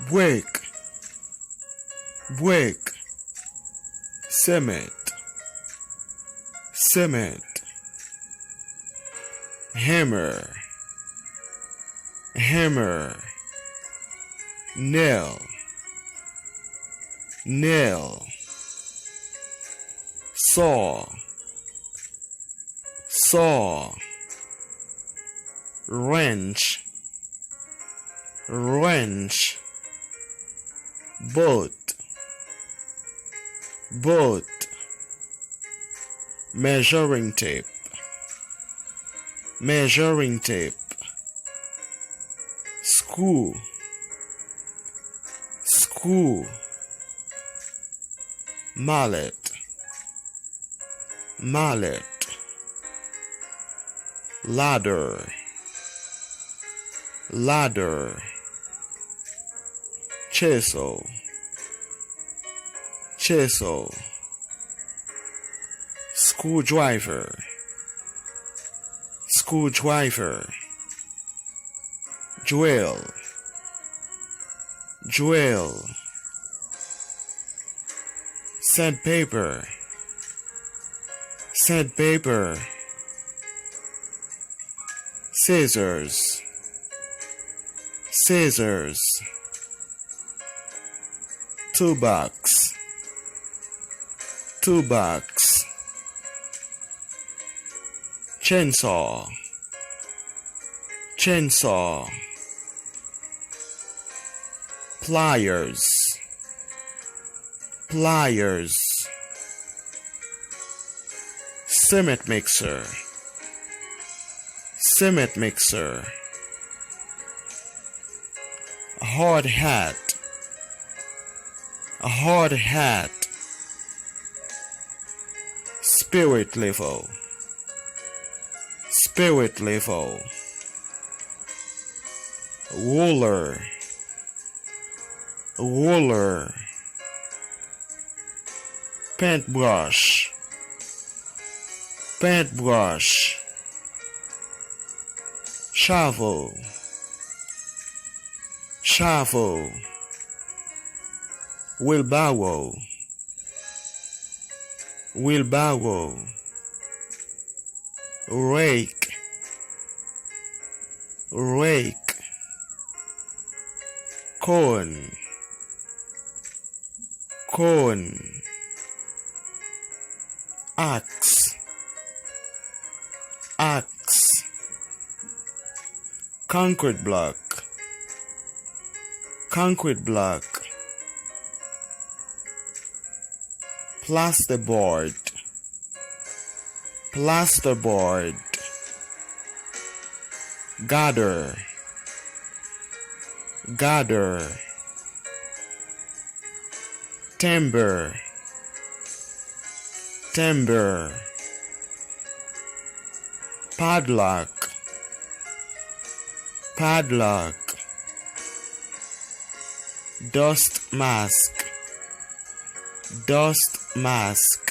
Break, break. Cement, cement. Hammer, hammer. Nail, nail. Saw, saw. Wrench, wrench. Boat, boat. Measuring tape, measuring tape. Screw, screw. Mallet, mallet. Ladder, ladder. Chisel, chisel. Screwdriver, screwdriver. Drill, drill. Sandpaper, sandpaper. Scissors, scissors. Toolbox, toolbox. Chainsaw, chainsaw. Pliers, pliers. Cement mixer, cement mixer. A hard hat, a hard hat. Spirit level, spirit level. Ruler, ruler. Paintbrush, paintbrush. Shovel, shovel. Wheelbarrow, wheelbarrow. Rake, rake. Cone, cone. Axe, axe. Concrete block, concrete block. Plasterboard, plasterboard. Gather, gather. Timber, timber. Padlock, padlock. Dust mask, dust mask.